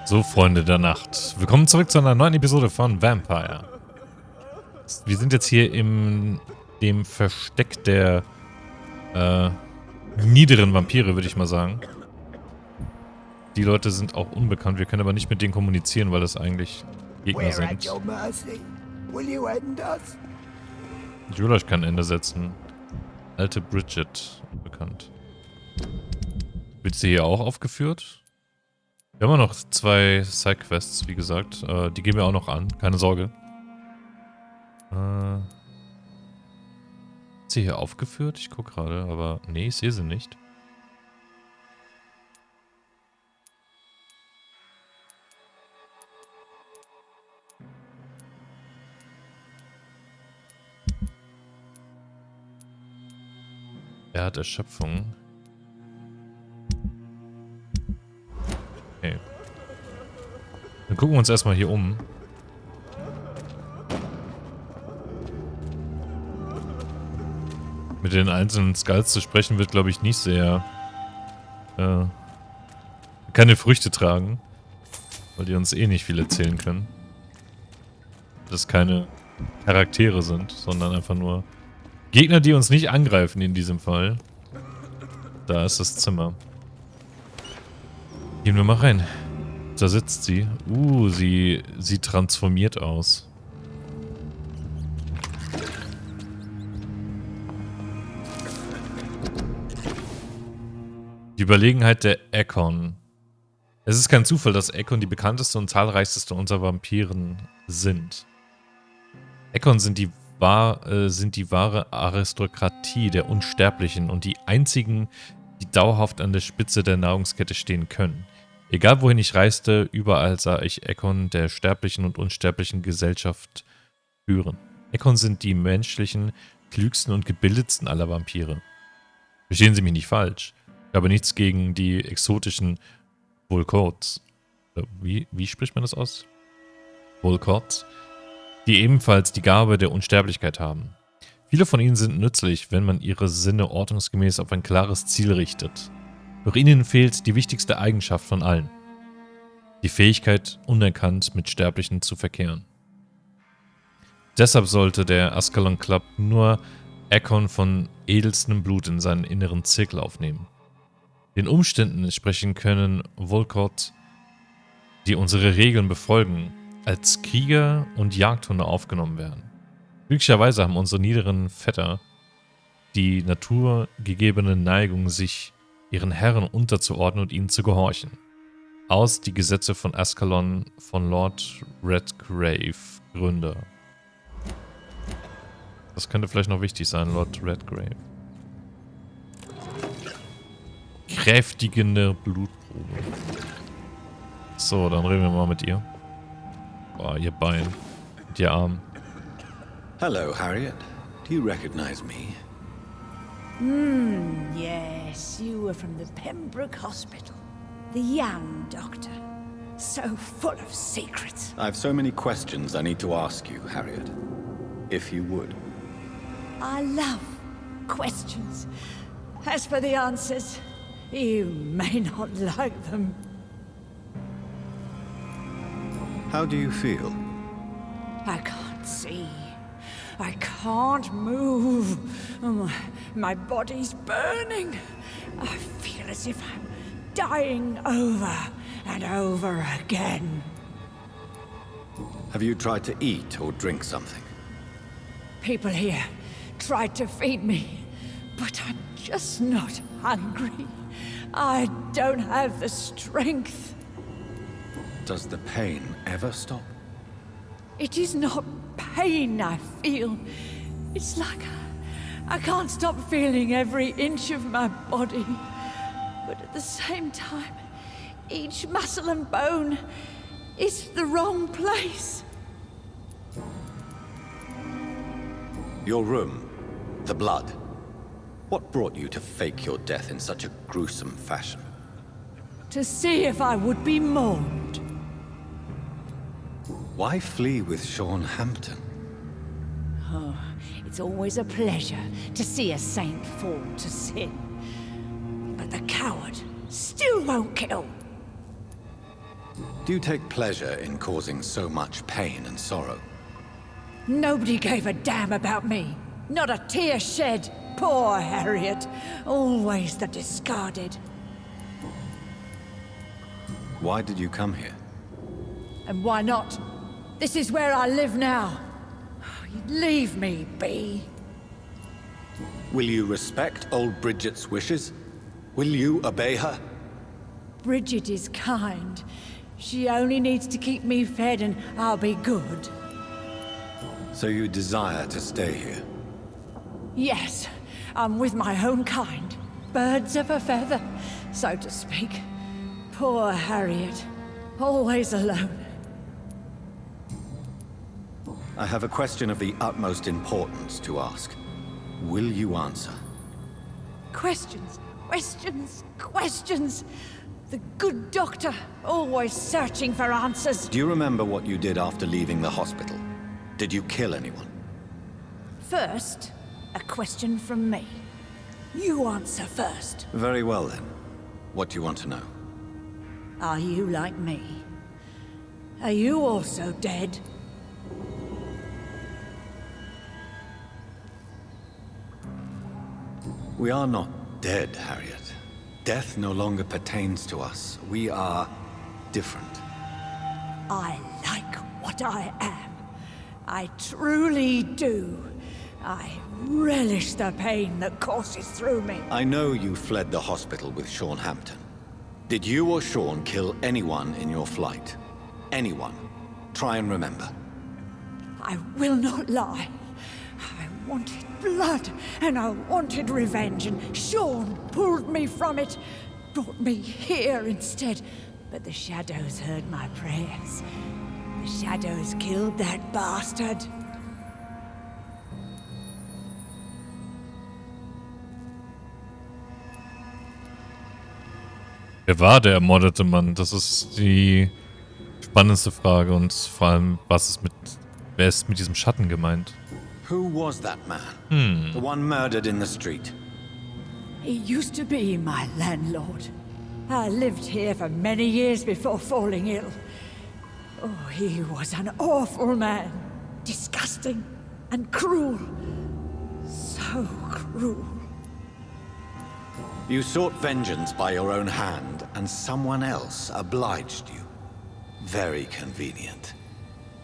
So, Freunde der Nacht. Willkommen zurück zu einer neuen Episode von Vampyr. Wir sind jetzt hier in dem Versteck der niederen Vampire, würde ich mal sagen. Die Leute sind auch unbekannt. Wir können aber nicht mit denen kommunizieren, weil das eigentlich Gegner sind. Ich will euch kein Ende setzen. Alte Bridget, bekannt. Wird sie hier auch aufgeführt? Wir haben ja noch 2 Sidequests, wie gesagt. Die gehen wir auch noch an, keine Sorge. Ist sie hier aufgeführt? Ich gucke gerade, aber nee, ich sehe sie nicht. Er hat Erschöpfung. Okay. Dann gucken wir uns erstmal hier um. Mit den einzelnen Skulls zu sprechen wird, glaube ich, nicht sehr keine Früchte tragen. Weil die uns eh nicht viel erzählen können. Das keine Charaktere sind, sondern einfach nur Gegner, die uns nicht angreifen in diesem Fall. Da ist das Zimmer. Gehen wir mal rein. Da sitzt sie. Sie sieht transformiert aus. Die Überlegenheit der Ekon. Es ist kein Zufall, dass Ekon die bekannteste und zahlreichste unserer Vampiren sind. Ekon sind die wahre Aristokratie der Unsterblichen und die einzigen, die dauerhaft an der Spitze der Nahrungskette stehen können. Egal wohin ich reiste, überall sah ich Ekon der sterblichen und unsterblichen Gesellschaft führen. Ekon sind die menschlichen, klügsten und gebildetsten aller Vampire. Verstehen Sie mich nicht falsch. Ich habe nichts gegen die exotischen Volkots. Wie spricht man das aus? Volkots? Die ebenfalls die Gabe der Unsterblichkeit haben. Viele von ihnen sind nützlich, wenn man ihre Sinne ordnungsgemäß auf ein klares Ziel richtet. Doch ihnen fehlt die wichtigste Eigenschaft von allen. Die Fähigkeit, unerkannt mit Sterblichen zu verkehren. Deshalb sollte der Ascalon Club nur Ekon von edelstem Blut in seinen inneren Zirkel aufnehmen. Den Umständen entsprechen können Volkot, die unsere Regeln befolgen, als Krieger und Jagdhunde aufgenommen werden. Glücklicherweise haben unsere niederen Vetter die naturgegebene Neigung, sich ihren Herren unterzuordnen und ihnen zu gehorchen. Aus die Gesetze von Ascalon von Lord Redgrave, Gründer. Das könnte vielleicht noch wichtig sein, Lord Redgrave. Kräftigende Blutprobe. So, dann reden wir mal mit ihr. Boah, ihr Bein. Und ihr Arm. Hello, Harriet. Do you recognize me? Yes, you were from the Pembroke Hospital. The young doctor. So full of secrets. I have so many questions I need to ask you, Harriet. If you would. I love questions. As for the answers, you may not like them. How do you feel? I can't see. I can't move. My body's burning. I feel as if I'm dying over and over again. Have you tried to eat or drink something? People here tried to feed me, but I'm just not hungry. I don't have the strength. Does the pain ever stop? It is not pain I feel. It's like I can't stop feeling every inch of my body. But at the same time, each muscle and bone is the wrong place. Your room, the blood. What brought you to fake your death in such a gruesome fashion? To see if I would be mourned. Why flee with Sean Hampton? Oh, it's always a pleasure to see a saint fall to sin. But the coward still won't kill. Do you take pleasure in causing so much pain and sorrow? Nobody gave a damn about me. Not a tear shed. Poor Harriet. Always the discarded. Why did you come here? And why not? This is where I live now. Leave me be. Will you respect old Bridget's wishes? Will you obey her? Bridget is kind. She only needs to keep me fed and I'll be good. So you desire to stay here? Yes, I'm with my own kind. Birds of a feather, so to speak. Poor Harriet. Always alone. I have a question of the utmost importance to ask. Will you answer? Questions, questions, questions. The good doctor, always searching for answers. Do you remember what you did after leaving the hospital? Did you kill anyone? First, a question from me. You answer first. Very well then. What do you want to know? Are you like me? Are you also dead? We are not dead, Harriet. Death no longer pertains to us. We are different. I like what I am. I truly do. I relish the pain that courses through me. I know you fled the hospital with Sean Hampton. Did you or Sean kill anyone in your flight? Anyone? Try and remember. I will not lie. I wanted blood, and I wanted revenge, and Sean pulled me from it, brought me here instead. But the shadows heard my prayers. The shadows killed that bastard. Wer war der ermordete Mann? Das ist die spannendste Frage und vor allem, wer ist mit diesem Schatten gemeint? Who was that man? The one murdered in the street? He used to be my landlord. I lived here for many years before falling ill. Oh, he was an awful man. Disgusting and cruel. So cruel. You sought vengeance by your own hand, and someone else obliged you. Very convenient.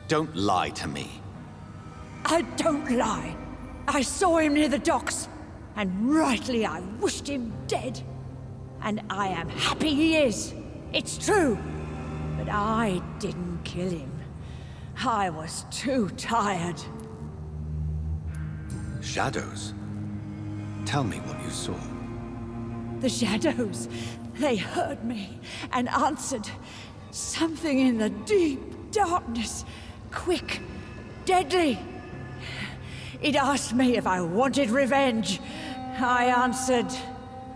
Don't lie to me. I don't lie. I saw him near the docks, and rightly I wished him dead. And I am happy he is. It's true. But I didn't kill him. I was too tired. Shadows? Tell me what you saw. The shadows, they heard me and answered. Something in the deep darkness, quick, deadly. It asked me if I wanted revenge. I answered,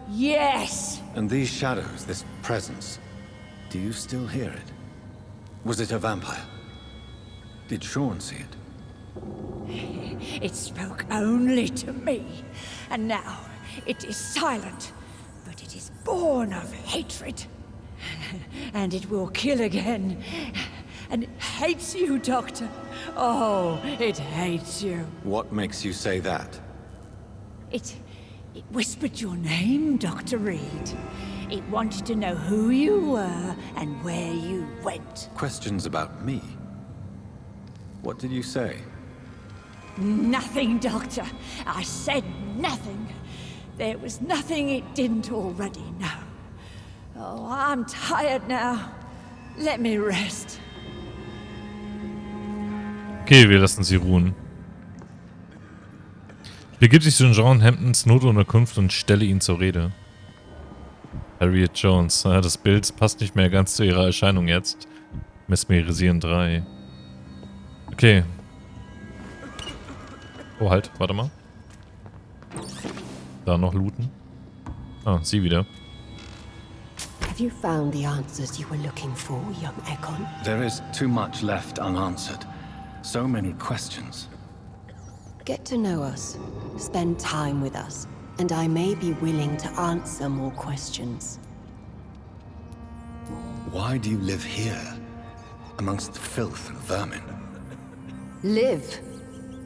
yes. And these shadows, this presence, do you still hear it? Was it a vampire? Did Sean see it? It spoke only to me, and now it is silent, but it is born of hatred. And it will kill again. And it hates you, Doctor. Oh, it hates you. What makes you say that? It whispered your name, Dr. Reid. It wanted to know who you were and where you went. Questions about me? What did you say? Nothing, Doctor. I said nothing. There was nothing it didn't already know. Oh, I'm tired now. Let me rest. Okay, wir lassen sie ruhen. Begib dich zu John Hamptons Notunterkunft und stelle ihn zur Rede. Harriet Jones. Das Bild passt nicht mehr ganz zu ihrer Erscheinung jetzt. Mesmerisieren 3. Okay. Oh, halt. Warte mal. Da noch looten. Ah, sie wieder. Have you found the answers you were looking for, young Ekon? There is too much left unanswered. So many questions. Get to know us, spend time with us, and I may be willing to answer more questions. Why do you live here, amongst filth and vermin? Live.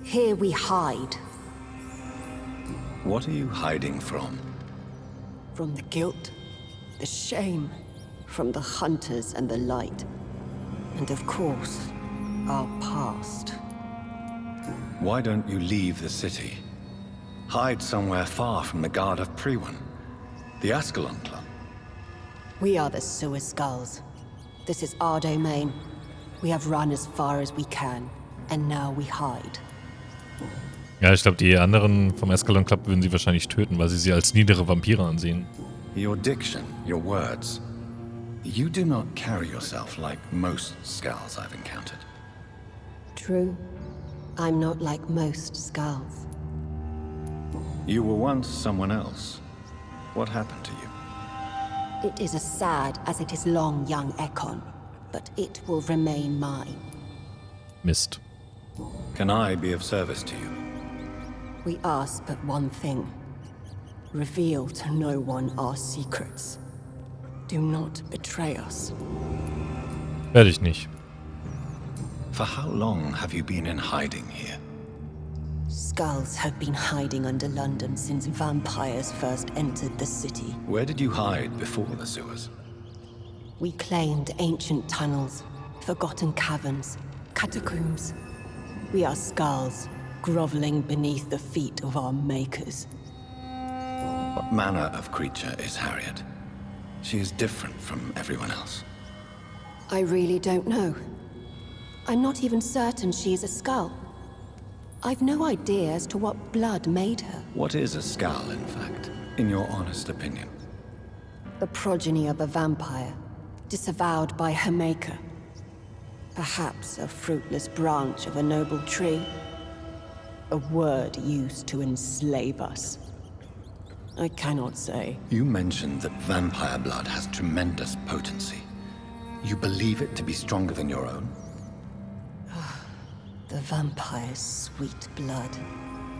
Here we hide. What are you hiding from? From the guilt, the shame, from the hunters and the light. And of course, our past. Why don't you leave the city? Hide somewhere far from the guard of Priwen, the Ascalon Club. We are the Sewer Skulls. This is our domain. We have run as far as we can, and now we hide. Ja, ich glaube, die anderen vom Ascalon Club würden sie wahrscheinlich töten, weil sie als niedere Vampire ansehen. Your diction, your words. You do not carry yourself like most Skulls I've encountered. True. I'm not like most Skulls. You were once someone else. What happened to you? It is as sad as it is long, young Ekon, but it will remain mine. Mist. Can I be of service to you? We ask but one thing. Reveal to no one our secrets. Do not betray us. Werde ich nicht. For how long have you been in hiding here? Skulls have been hiding under London since vampires first entered the city. Where did you hide before the sewers? We claimed ancient tunnels, forgotten caverns, catacombs. We are skulls, groveling beneath the feet of our makers. What manner of creature is Harriet? She is different from everyone else. I really don't know. I'm not even certain she is a skull. I've no idea as to what blood made her. What is a skull, in fact, in your honest opinion? The progeny of a vampire, disavowed by her maker. Perhaps a fruitless branch of a noble tree. A word used to enslave us. I cannot say. You mentioned that vampire blood has tremendous potency. You believe it to be stronger than your own? The vampire's sweet blood.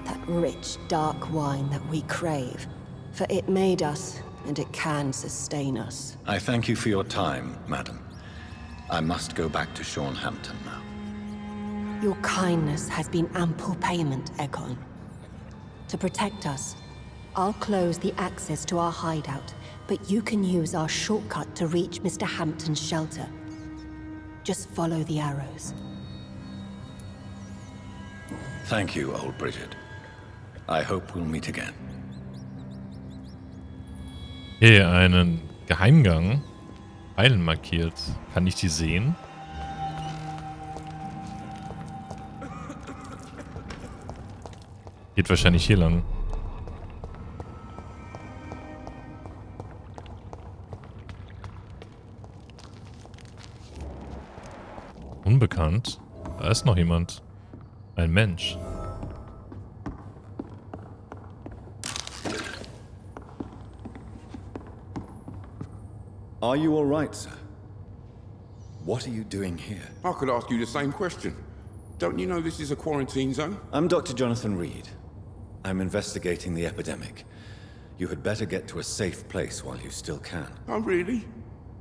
That rich, dark wine that we crave. For it made us, and it can sustain us. I thank you for your time, madam. I must go back to Hampton now. Your kindness has been ample payment, Ekon. To protect us, I'll close the access to our hideout, but you can use our shortcut to reach Mr. Hampton's shelter. Just follow the arrows. Thank you, old Bridget. I hope we'll meet again. Hier einen Geheimgang. Pfeilen markiert. Kann ich die sehen? Geht wahrscheinlich hier lang. Unbekannt. Da ist noch jemand. Ein Mensch. Are you all right, sir? What are you doing here? I could ask you the same question. Don't you know this is a quarantine zone? I'm Dr. Jonathan Reid. I'm investigating the epidemic. You had better get to a safe place while you still can. Oh, really?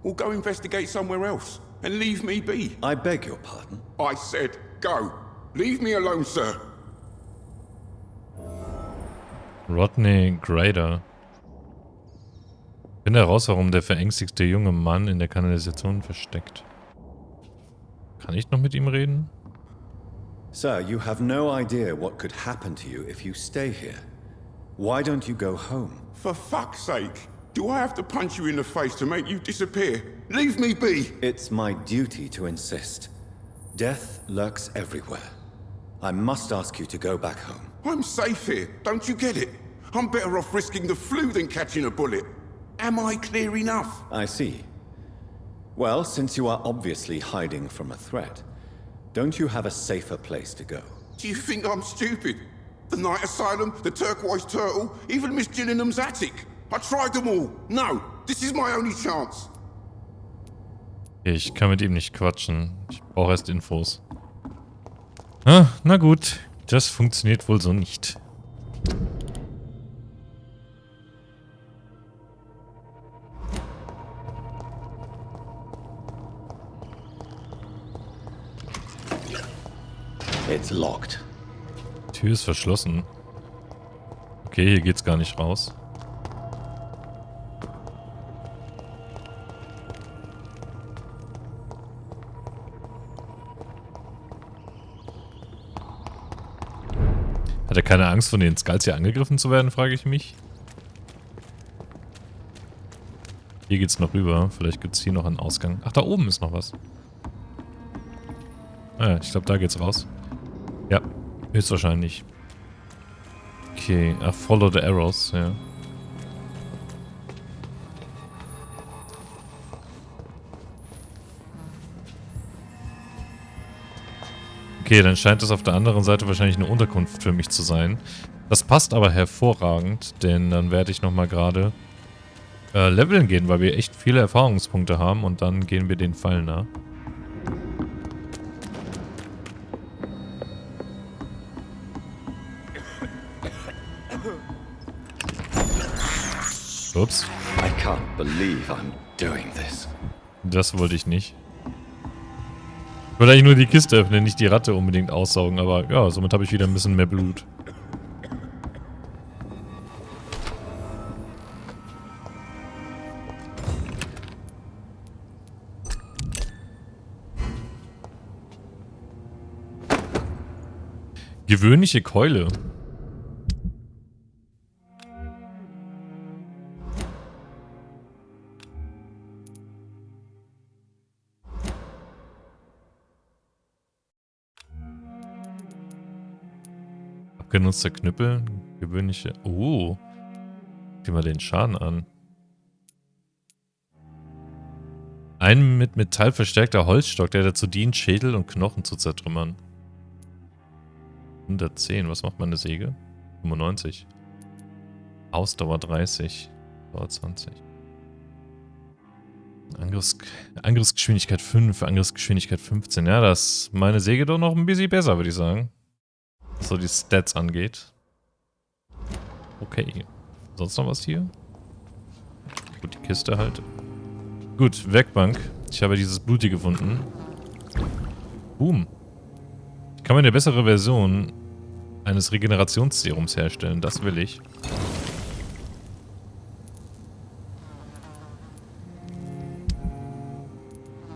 Well, go investigate somewhere else and leave me be. I beg your pardon? I said go. Leave me alone, sir. Rodney Grader. Finde heraus, warum der verängstigte junge Mann in der Kanalisation versteckt. Kann ich noch mit ihm reden? Sir, you have no idea what could happen to you if you stay here. Why don't you go home? For fuck's sake. Do I have to punch you in the face to make you disappear? Leave me be. It's my duty to insist. Death lurks everywhere. I must ask you to go back home. I'm safe here. Don't you get it? I'm better off risking the flu than catching a bullet. Am I clear enough? I see. Well, since you are obviously hiding from a threat, don't you have a safer place to go? Do you think I'm stupid? The Night Asylum, the Turquoise Turtle, even Miss Gillingham's attic. I tried them all. No, this is my only chance. Ich kann mit ihm nicht quatschen. Ich brauche erst Infos. Ah, na gut. Das funktioniert wohl so nicht. It's locked. Tür ist verschlossen. Okay, hier geht's gar nicht raus. Hat er keine Angst, von den Skulls hier angegriffen zu werden, frage ich mich. Hier geht's noch rüber. Vielleicht gibt's hier noch einen Ausgang. Ach, da oben ist noch was. Ah ja, ich glaube, da geht's raus. Ja, höchstwahrscheinlich. Okay, follow the arrows, ja. Okay, dann scheint es auf der anderen Seite wahrscheinlich eine Unterkunft für mich zu sein. Das passt aber hervorragend, denn dann werde ich nochmal gerade leveln gehen, weil wir echt viele Erfahrungspunkte haben und dann gehen wir den Fall nach. Ups. I can't believe I'm doing this. Das wollte ich nicht. Ich wollte eigentlich nur die Kiste öffnen, nicht die Ratte unbedingt aussaugen, aber ja, somit habe ich wieder ein bisschen mehr Blut. Gewöhnliche Keule. Abgenutzter Knüppel. Gewöhnliche... Oh. Sieh mal den Schaden an. Ein mit Metall verstärkter Holzstock, der dazu dient, Schädel und Knochen zu zertrümmern. 110. Was macht meine Säge? 95. Ausdauer 30. Dauer 20. Angriffsgeschwindigkeit 5. Angriffsgeschwindigkeit 15. Ja, das ist meine Säge doch noch ein bisschen besser, würde ich sagen. Was so die Stats angeht. Okay. Sonst noch was hier? Gut, die Kiste halt. Gut, Werkbank. Ich habe dieses Blut hier gefunden. Boom. Ich kann mir eine bessere Version eines Regenerationsserums herstellen. Das will ich.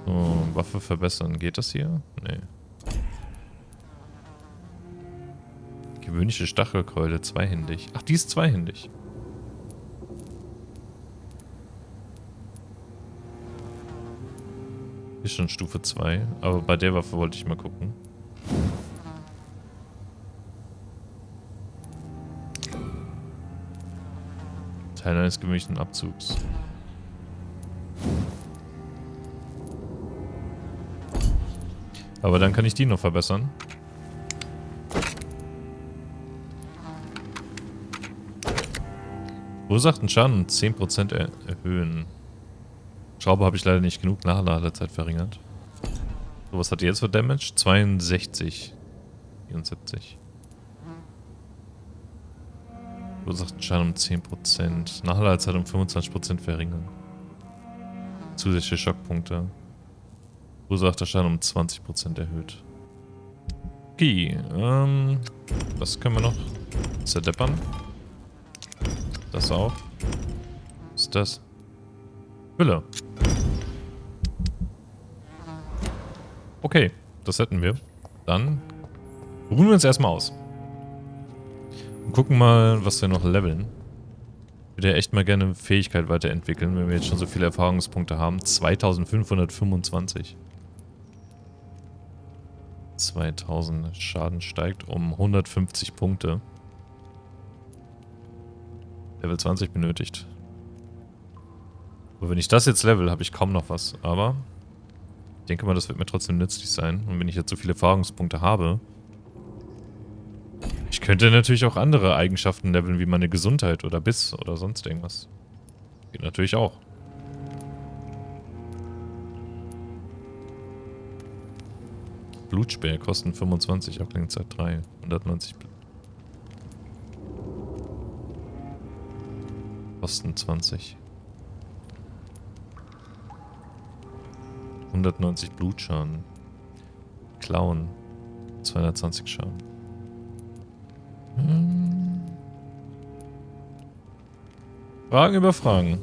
So, Waffe verbessern. Geht das hier? Nee. Gewöhnliche Stachelkeule, zweihändig. Ach, die ist zweihändig. Ist schon Stufe 2, aber bei der Waffe wollte ich mal gucken. Teil eines gewöhnlichen Abzugs. Aber dann kann ich die noch verbessern. Verursachten Schaden um 10% erhöhen. Schraube habe ich leider nicht genug. Nachladezeit verringert. So, was hat die jetzt für Damage? 62. 74. Verursachten Schaden um 10%. Nachladezeit um 25% verringern. Zusätzliche Schockpunkte. Verursachter Schaden um 20% erhöht. Okay, was können wir noch? Zerdeppern. Das auch. Was ist das? Hülle. Okay, das hätten wir. Dann ruhen wir uns erstmal aus. Und gucken mal, was wir noch leveln. Ich würde ja echt mal gerne Fähigkeit weiterentwickeln, wenn wir jetzt schon so viele Erfahrungspunkte haben. 2525. 2000 Schaden steigt um 150 Punkte. Level 20 benötigt. Aber wenn ich das jetzt level, habe ich kaum noch was. Aber ich denke mal, das wird mir trotzdem nützlich sein. Und wenn ich jetzt so viele Erfahrungspunkte habe... Ich könnte natürlich auch andere Eigenschaften leveln, wie meine Gesundheit oder Biss oder sonst irgendwas. Geht natürlich auch. Blutspeer kosten 25, Abklingzeit 3. 190 kosten 20. 190 Blutschaden. Klauen. 220 Schaden. Fragen über Fragen.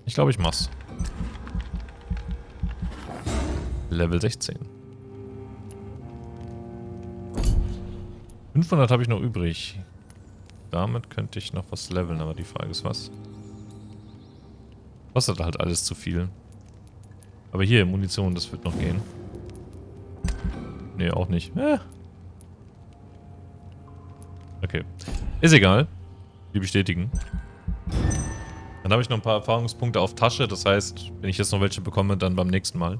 Ich glaube, ich mach's. Level 16. 500 habe ich noch übrig. Damit könnte ich noch was leveln, aber die Frage ist was. Kostet halt alles zu viel. Aber hier, Munition, das wird noch gehen. Nee, auch nicht. Okay. Ist egal. Wir bestätigen. Dann habe ich noch ein paar Erfahrungspunkte auf Tasche. Das heißt, wenn ich jetzt noch welche bekomme, dann beim nächsten Mal.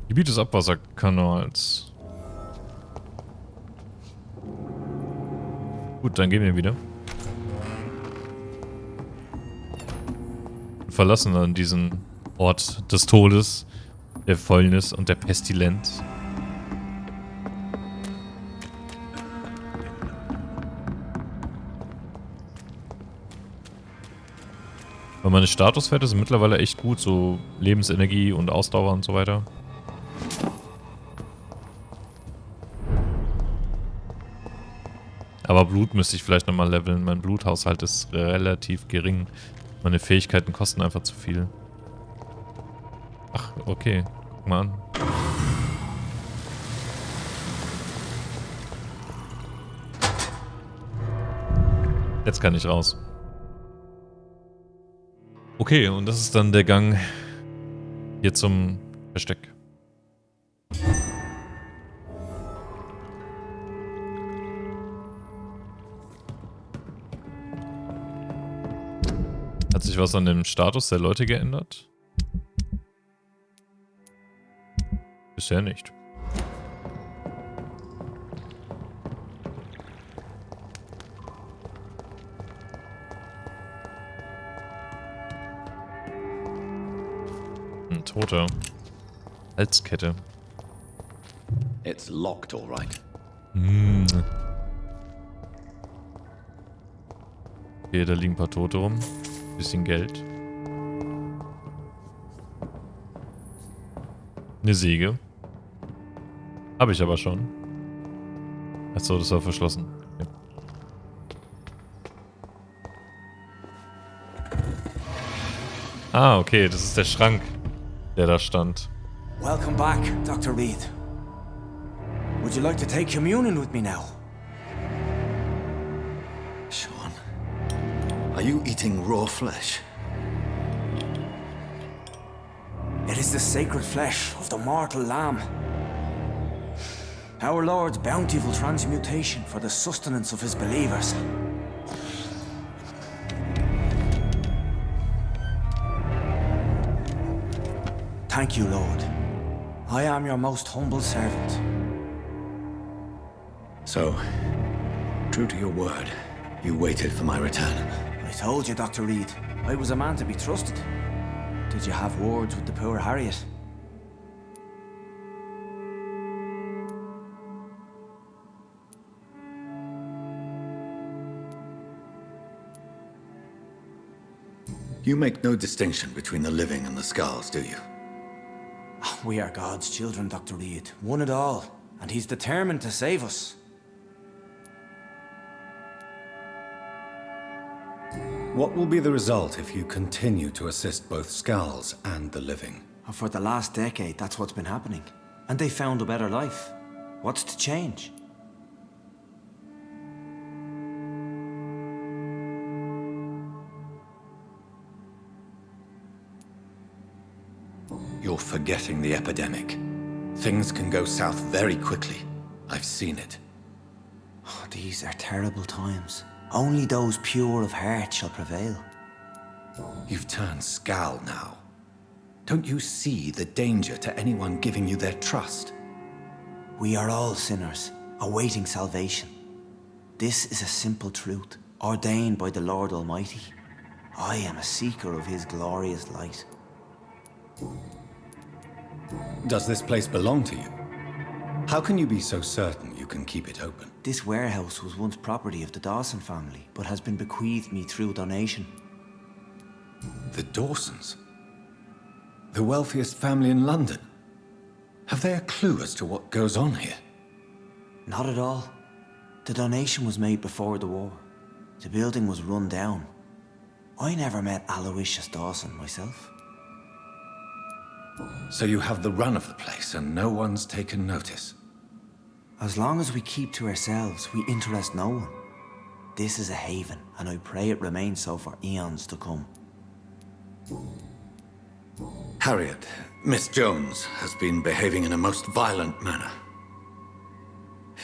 Gebiet des Abwasserkanals. Gut, dann gehen wir wieder. Wir verlassen dann diesen Ort des Todes, der Fäulnis und der Pestilenz. Weil meine Statuswerte sind mittlerweile echt gut, so Lebensenergie und Ausdauer und so weiter. Aber Blut müsste ich vielleicht nochmal leveln. Mein Bluthaushalt ist relativ gering. Meine Fähigkeiten kosten einfach zu viel. Ach, okay. Guck mal an. Jetzt kann ich raus. Okay, und das ist dann der Gang hier zum Versteck. Hat sich was an dem Status der Leute geändert? Bisher nicht. Ein Toter. Halskette. It's locked, all right. Okay, da liegen ein paar Tote rum. Bisschen Geld. Eine Säge. Habe ich aber schon. Achso, das war verschlossen. Okay. Ah, okay, das ist der Schrank, der da stand. Welcome back, Dr. Reid. Would you like to take communion with me now? Sean, are you eating raw flesh? It is the sacred flesh of the mortal lamb. Our Lord's bountiful transmutation for the sustenance of his believers. Thank you, Lord. I am your most humble servant. So, true to your word, you waited for my return. I told you, Dr. Reid, I was a man to be trusted. Did you have words with the poor Harriet? You make no distinction between the living and the skulls, do you? We are God's children, Dr. Reid. One and all. And he's determined to save us. What will be the result if you continue to assist both skulls and the living? And for the last decade, that's what's been happening. And they found a better life. What's to change? You're forgetting the epidemic. Things can go south very quickly. I've seen it. Oh, these are terrible times. Only those pure of heart shall prevail. You've turned Skal now. Don't you see the danger to anyone giving you their trust? We are all sinners, awaiting salvation. This is a simple truth, ordained by the Lord Almighty. I am a seeker of his glorious light. Does this place belong to you? How can you be so certain you can keep it open? This warehouse was once property of the Dawson family, but has been bequeathed me through donation. The Dawsons? The wealthiest family in London. Have they a clue as to what goes on here? Not at all. The donation was made before the war. The building was run down. I never met Aloysius Dawson myself. So you have the run of the place and no one's taken notice? As long as we keep to ourselves, we interest no one. This is a haven, and I pray it remains so for eons to come. Harriet, Miss Jones, has been behaving in a most violent manner.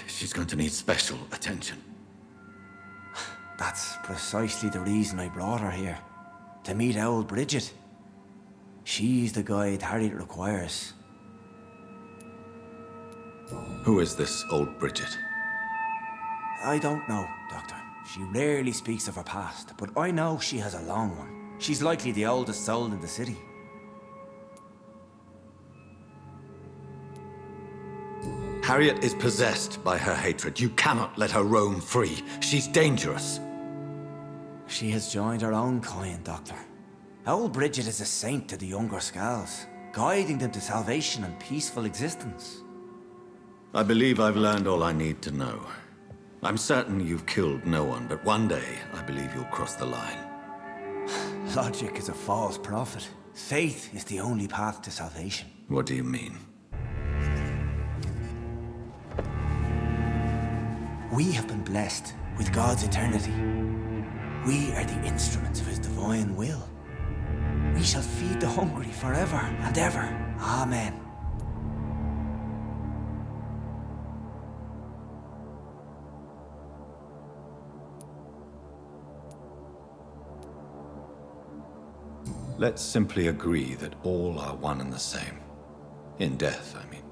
She's going to need special attention. That's precisely the reason I brought her here. To meet old Bridget. She's the guide Harriet requires. Who is this old Bridget? I don't know, Doctor. She rarely speaks of her past, but I know she has a long one. She's likely the oldest soul in the city. Harriet is possessed by her hatred. You cannot let her roam free. She's dangerous. She has joined her own kind, Doctor. Old Bridget is a saint to the younger Scals, guiding them to salvation and peaceful existence. I believe I've learned all I need to know. I'm certain you've killed no one, but one day I believe you'll cross the line. Logic is a false prophet. Faith is the only path to salvation. What do you mean? We have been blessed with God's eternity. We are the instruments of His divine will. We shall feed the hungry forever and ever. Amen. Let's simply agree that all are one and the same. In death, I mean.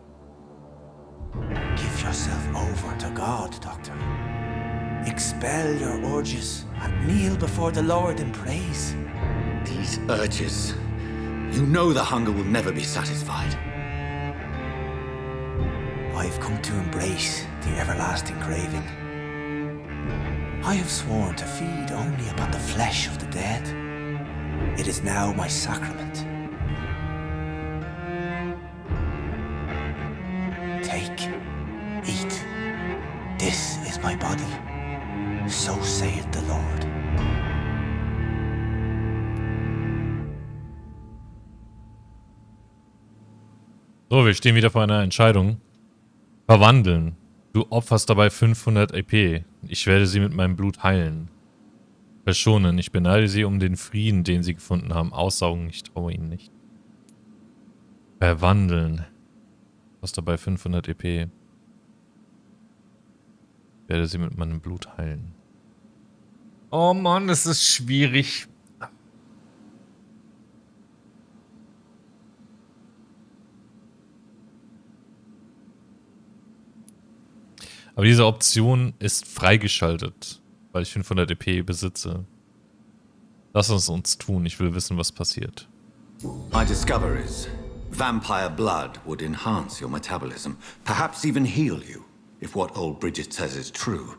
Give yourself over to God, Doctor. Expel your urges and kneel before the Lord in praise. These urges. You know the hunger will never be satisfied. I've come to embrace the everlasting craving. I have sworn to feed only upon the flesh of the dead. It is now my sacrament. Take, eat. This is my body. So saith the Lord. So, wir stehen wieder vor einer Entscheidung. Verwandeln. Du opferst dabei 500 EP. Ich werde sie mit meinem Blut heilen. Verschonen. Ich beneide sie um den Frieden, den sie gefunden haben. Aussaugen. Ich traue ihnen nicht. Verwandeln. Was dabei 500 EP. Ich werde sie mit meinem Blut heilen. Oh Mann, das ist schwierig. Aber diese Option ist freigeschaltet, weil ich 500 EP besitze. Lass uns tun. Ich will wissen, was passiert. My discoveries. Vampire blood would enhance your metabolism, perhaps even heal you. If what old Bridget says is true,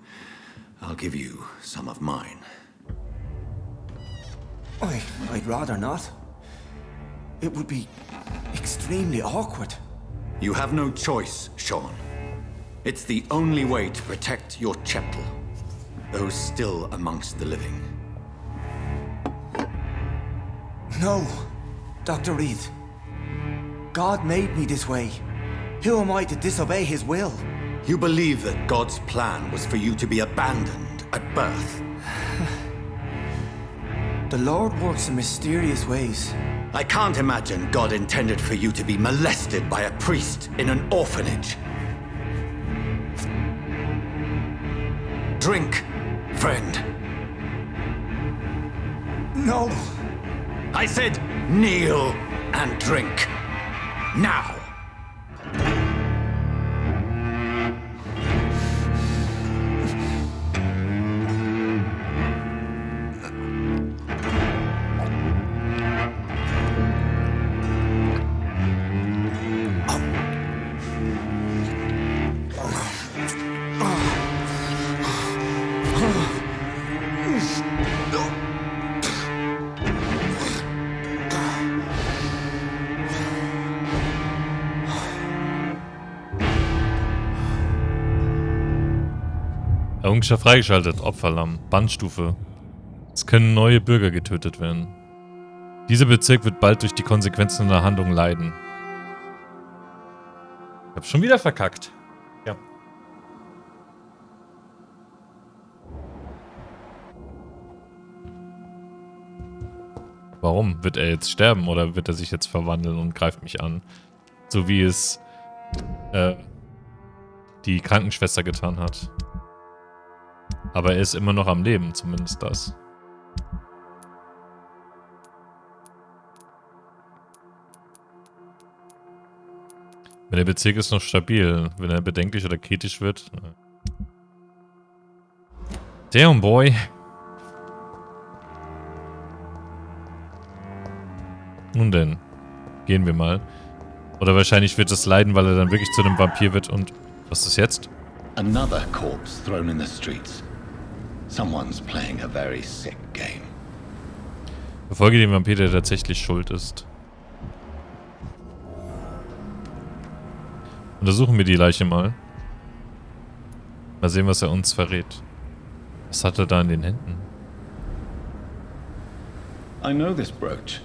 I'll give you some of mine. I'd rather not. It would be extremely awkward. You have no choice, Sean. It's the only way to protect your chettle, those still amongst the living. No, Dr. Reid. God made me this way. Who am I to disobey His will? You believe that God's plan was for you to be abandoned at birth. The Lord works in mysterious ways. I can't imagine God intended for you to be molested by a priest in an orphanage. Drink, friend. No. I said kneel and drink. Now. Errungenschaft freigeschaltet. Opferlamm. Bandstufe. Es können neue Bürger getötet werden. Dieser Bezirk wird bald durch die Konsequenzen der Handlung leiden. Ich hab schon wieder verkackt. Ja. Warum? Wird er jetzt sterben oder wird er sich jetzt verwandeln und greift mich an? So wie es die Krankenschwester getan hat. Aber er ist immer noch am Leben, zumindest das. Wenn der Bezirk ist noch stabil, wenn er bedenklich oder kritisch wird. Damn, boy. Nun denn, gehen wir mal. Oder wahrscheinlich wird es leiden, weil er dann wirklich zu einem Vampir wird und... Was ist jetzt? Another corpse thrown in the streets. Someone's playing a very sick game. Verfolge den Vampir, der tatsächlich schuld ist. Untersuchen wir die Leiche mal. Mal sehen, was er uns verrät. Was hat er da in den Händen? I know this brooch.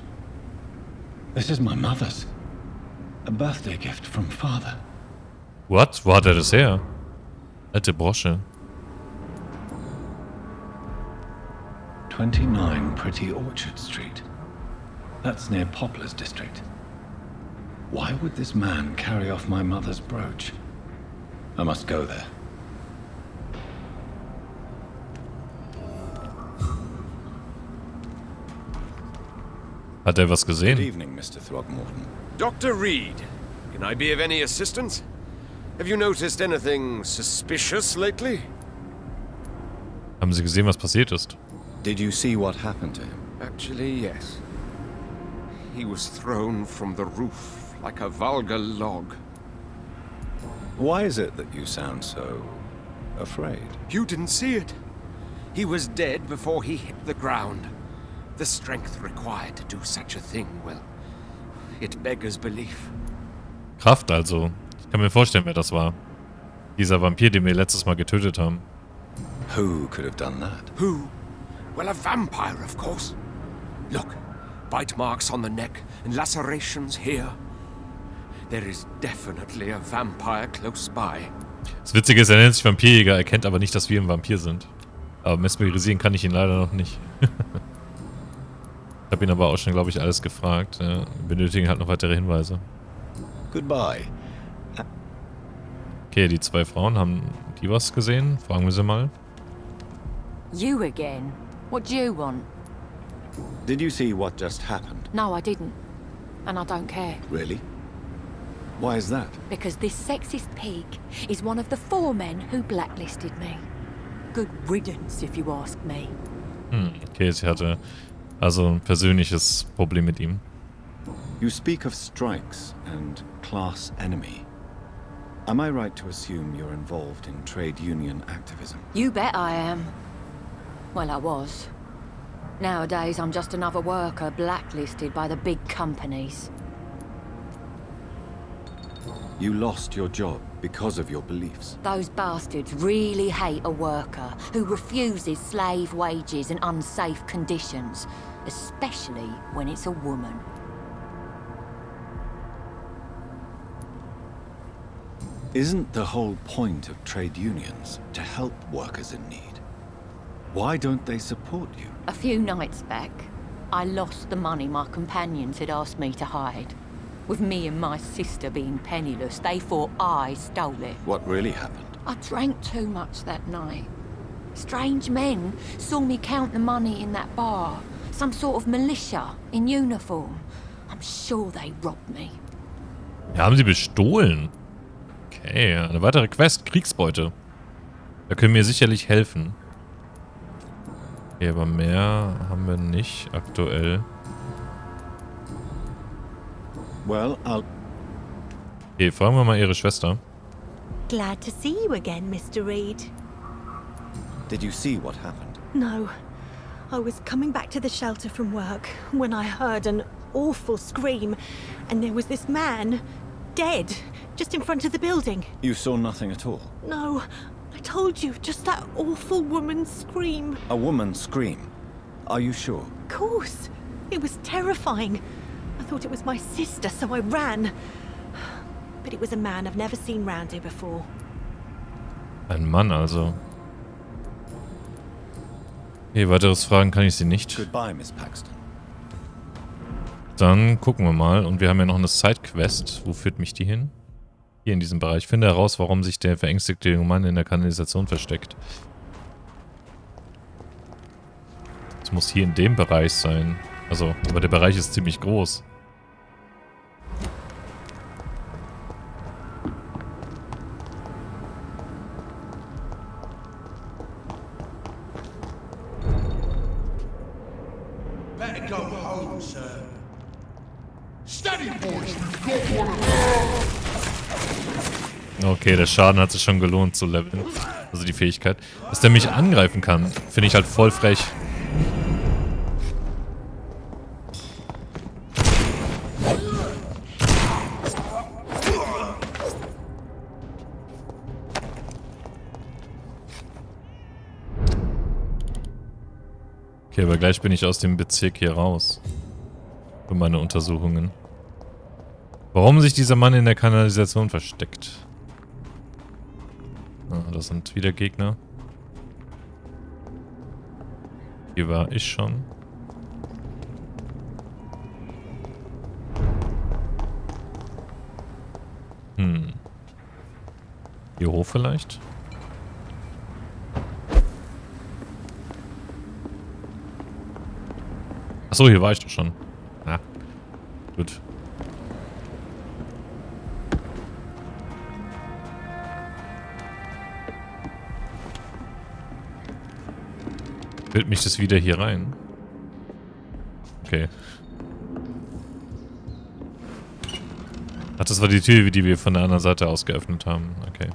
This is my mother's. A birthday gift from father. What? Wo hat er das her? Alte Brosche. 29 Pretty Orchard Street. That's near Poplar's district. Why would this man carry off my mother's brooch? I must go there. Hat er was Good gesehen? evening, Mr. Throgmorton. Dr. Reid, can I be of any assistance? Have you noticed anything suspicious lately? Haben Sie gesehen, was passiert ist? Did you see what happened to him? Actually, yes. He was thrown from the roof like a vulgar log. Why is it that you sound so afraid? You didn't see it. He was dead before he hit the ground. The strength required to do such a thing, well, it beggars belief. Kraft also. Ich kann mir vorstellen, wer das war. Dieser Vampir, den wir letztes Mal getötet haben. Who could have done that? Who? Well, a vampire, of course. Look, bite marks on the neck and lacerations here. There is definitely a vampire close by. Das Witzige ist, er nennt sich Vampirjäger, er kennt aber nicht, dass wir ein Vampir sind. Aber mesmerisieren kann ich ihn leider noch nicht. Ich habe ihn aber auch schon, glaube ich, alles gefragt. Ja, benötigen halt noch weitere Hinweise. Goodbye. Okay, die zwei Frauen, haben die was gesehen? Fragen wir sie mal. You again? What do you want? Did you see what just happened? No, I didn't. And I don't care. Really? Why is that? Because this sexist pig is one of the 4 men who blacklisted me. Good riddance, if you ask me. Okay, sie hatte also ein persönliches Problem mit ihm. You speak of strikes and class enemy. Am I right to assume you're involved in trade union activism? You bet I am. Well, I was. Nowadays, I'm just another worker blacklisted by the big companies. You lost your job because of your beliefs. Those bastards really hate a worker who refuses slave wages and unsafe conditions, especially when it's a woman. Isn't the whole point of trade unions to help workers in need? Why don't they support you? A few nights back, I lost the money my companions had asked me to hide. With me and my sister being penniless, they thought I stole it. What really happened? I drank too much that night. Strange men saw me count the money in that bar. Some sort of militia in uniform. I'm sure they robbed me. Ja, haben sie bestohlen. Okay, eine weitere Quest, Kriegsbeute. Da können wir sicherlich helfen. Okay, aber mehr haben wir nicht aktuell. Well, I'll... Okay, fragen wir mal ihre Schwester. Glad to see you again, Mr. Reid. Did you see what happened? No. I was coming back to the shelter from work when I heard an awful scream, and there was this man, dead, just in front of the building. You saw nothing at all? No, I I told you, just that awful woman's scream. A woman's scream. Are you sure? Of course. It was terrifying. I thought it was my sister, so I ran. But it was a man I've never seen round here before. Ein Mann also. Okay, weiteres Fragen kann ich sie nicht. Goodbye, Miss Paxton. Dann gucken wir mal. Und wir haben ja noch eine Sidequest. Wo führt mich die hin? Hier in diesem Bereich. Finde heraus, warum sich der verängstigte junge Mann in der Kanalisation versteckt. Das muss hier in dem Bereich sein. Also, aber der Bereich ist ziemlich groß. Better go home, sir. Steady, boys, we've got one of Okay, der Schaden hat sich schon gelohnt zu leveln. Also die Fähigkeit. Dass der mich angreifen kann, finde ich halt voll frech. Okay, aber gleich bin ich aus dem Bezirk hier raus. Für meine Untersuchungen. Warum sich dieser Mann in der Kanalisation versteckt? Ah, das sind wieder Gegner. Hier war ich schon. Hier hoch vielleicht? Achso, hier war ich doch schon. Ja. Gut. Führt mich das wieder hier rein? Okay. Ach, das war die Tür, die wir von der anderen Seite aus geöffnet haben. Okay.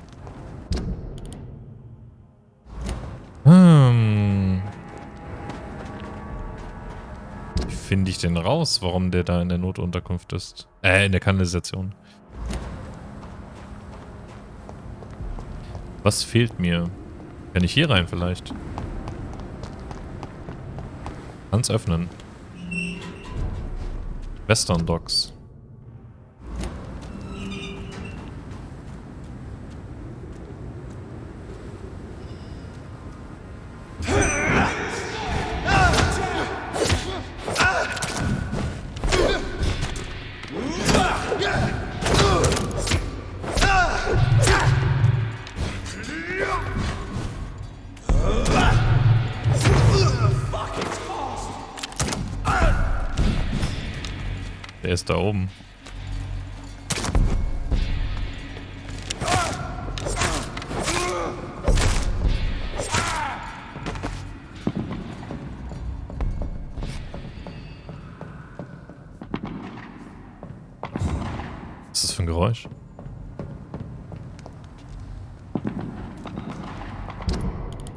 Wie finde ich denn raus, warum der da in der Notunterkunft ist? In der Kanalisation. Was fehlt mir? Kann ich hier rein vielleicht? Kann's öffnen. Western Docks. Der ist da oben. Was ist das für ein Geräusch?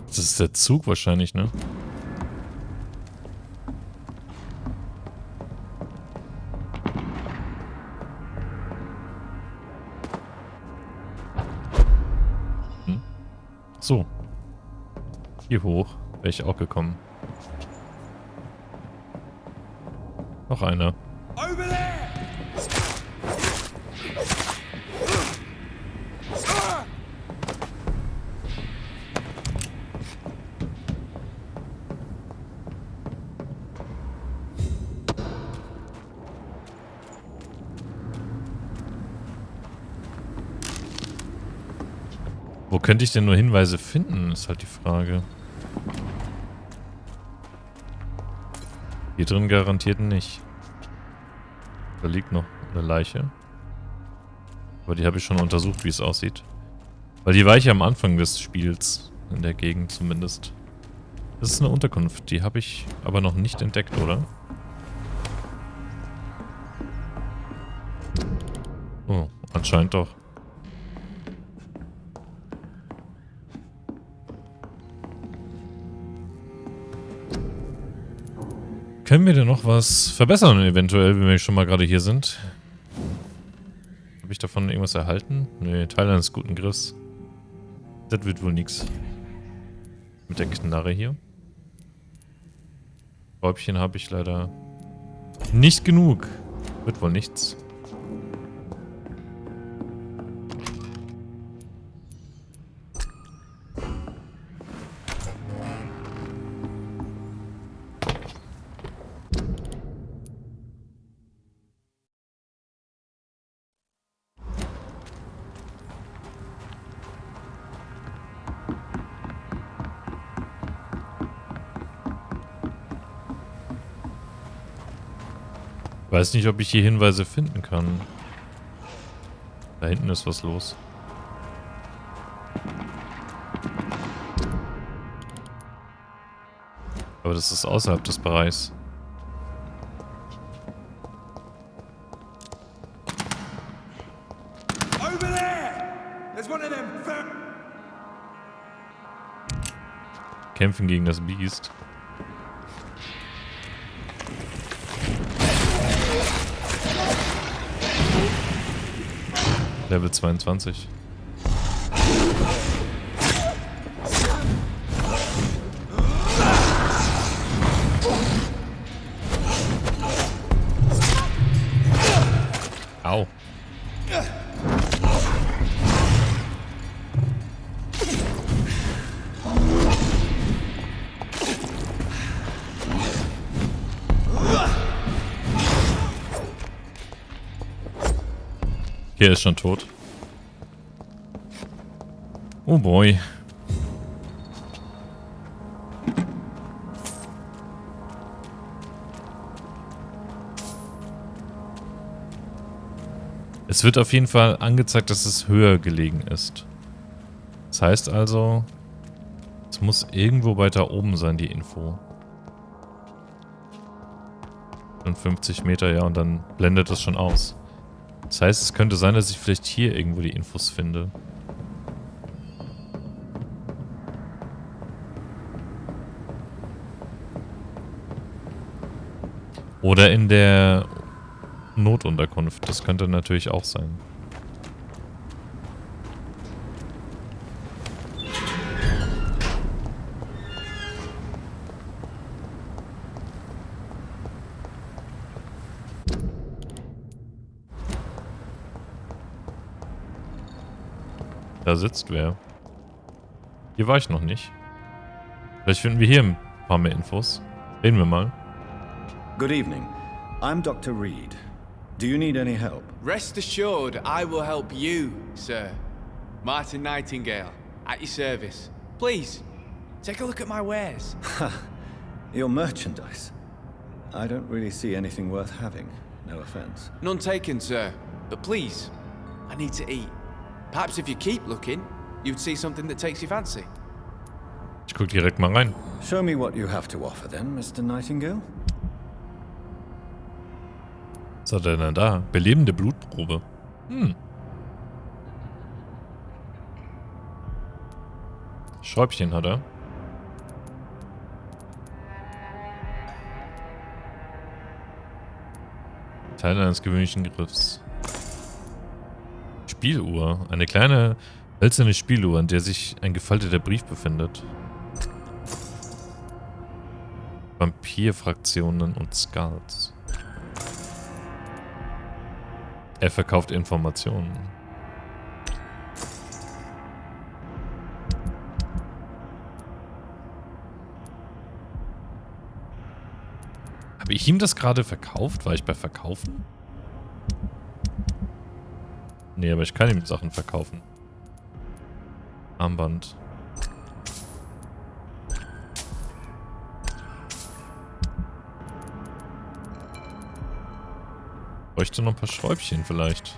Das ist der Zug wahrscheinlich, ne? So. Hier hoch wäre ich auch gekommen. Noch einer. Wo könnte ich denn nur Hinweise finden, ist halt die Frage. Hier drin garantiert nicht. Da liegt noch eine Leiche. Aber die habe ich schon untersucht, wie es aussieht. Weil die war ich ja am Anfang des Spiels. In der Gegend zumindest. Das ist eine Unterkunft. Die habe ich aber noch nicht entdeckt, oder? Oh, anscheinend doch. Können wir denn noch was verbessern, eventuell, wenn wir schon mal gerade hier sind? Habe ich davon irgendwas erhalten? Nee, Teil eines guten Griffs. Das wird wohl nix. Mit der Knarre hier. Räubchen habe ich leider nicht genug. Wird wohl nichts. Weiß nicht, ob ich hier Hinweise finden kann. Da hinten ist was los. Aber das ist außerhalb des Bereichs. Over there! There's one of them. Kämpfen gegen das Biest. Level 22. Au. Hier ist schon tot. Oh boy. Es wird auf jeden Fall angezeigt, dass es höher gelegen ist. Das heißt also, es muss irgendwo weiter oben sein, die Info. 50 Meter, ja, und dann blendet das schon aus. Das heißt, es könnte sein, dass ich vielleicht hier irgendwo die Infos finde. Oder in der Notunterkunft. Das könnte natürlich auch sein. Da sitzt wer. Hier war ich noch nicht. Vielleicht finden wir hier ein paar mehr Infos. Reden wir mal. Good evening. I'm Dr. Reid. Do you need any help? Rest assured, I will help you, sir. Martin Nightingale, at your service. Please, take a look at my wares. Your merchandise. I don't really see anything worth having. No offense. None taken, sir. But please, I need to eat. Perhaps if you keep looking, you'd see something that takes your fancy. Ich guck direkt mal rein. Show me what you have to offer then, Mr. Nightingale. Was hat er denn da? Belebende Blutprobe. Schräubchen hat er. Teil eines gewöhnlichen Griffs. Spieluhr. Eine kleine hölzerne Spieluhr, an der sich ein gefalteter Brief befindet. Vampir-Fraktionen und Skulls. Er verkauft Informationen. Habe ich ihm das gerade verkauft? War ich bei Verkaufen? Nee, aber ich kann ihm Sachen verkaufen. Armband. Bräuchte noch ein paar Schräubchen vielleicht.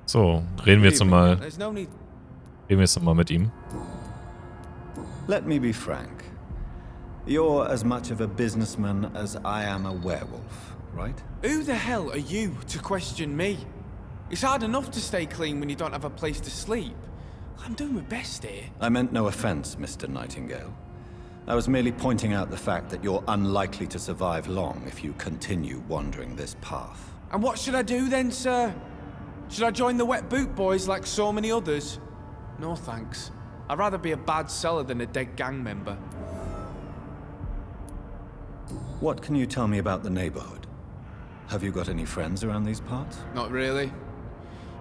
So, reden wir jetzt nochmal. Reden wir jetzt nochmal mit ihm. Let me be frank. You're as much of a businessman as I am a werewolf, right? Who the hell are you to question me? It's hard enough to stay clean when you don't have a place to sleep. I'm doing my best here. I meant no offense, Mr. Nightingale. I was merely pointing out the fact that you're unlikely to survive long if you continue wandering this path. And what should I do then, sir? Should I join the wet boot boys like so many others? No thanks. I'd rather be a bad seller than a dead gang member. What can you tell me about the neighborhood? Have you got any friends around these parts? Not really.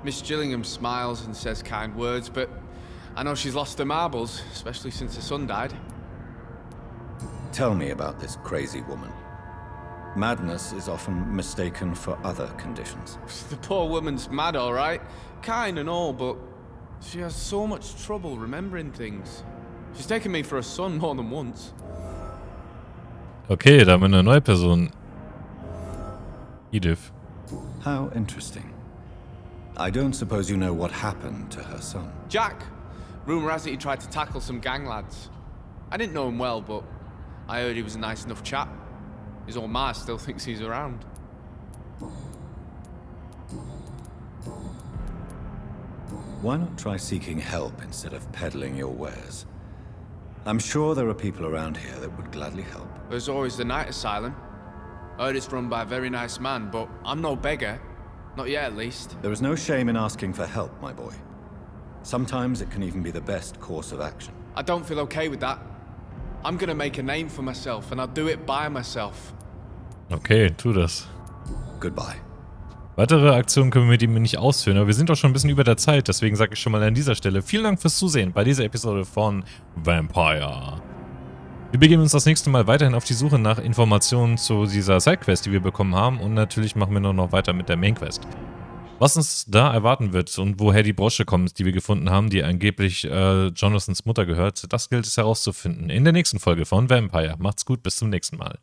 Miss Gillingham smiles and says kind words, but I know she's lost her marbles, especially since her son died. Tell me about this crazy woman. Madness is often mistaken for other conditions. The poor woman's mad, all right. Kind and all, but she has so much trouble remembering things. She's taken me for a son more than once. Okay, da haben wir eine neue Person. Edith. How interesting. I don't suppose you know what happened to her son. Jack. Rumour has it he tried to tackle some gang lads. I didn't know him well, but I heard he was a nice enough chap. His old ma still thinks he's around. Why not try seeking help instead of peddling your wares? I'm sure there are people around here that would gladly help. There's always the night asylum. I heard it's run by a very nice man, but I'm no beggar. Not yet, at least. There is no shame in asking for help, my boy. Sometimes it can even be the best course of action. I don't feel okay with that. I'm gonna make a name for myself, and I'll do it by myself. Okay, tu das. Goodbye. Weitere Aktionen können wir mit ihm nicht ausführen, aber wir sind doch schon ein bisschen über der Zeit, deswegen sage ich schon mal an dieser Stelle vielen Dank fürs Zusehen bei dieser Episode von Vampyr. Wir begeben uns das nächste Mal weiterhin auf die Suche nach Informationen zu dieser Sidequest, die wir bekommen haben, und natürlich machen wir noch weiter mit der Mainquest. Was uns da erwarten wird und woher die Brosche kommt, die wir gefunden haben, die angeblich Jonathans Mutter gehört, das gilt es herauszufinden in der nächsten Folge von Vampyr. Macht's gut, bis zum nächsten Mal.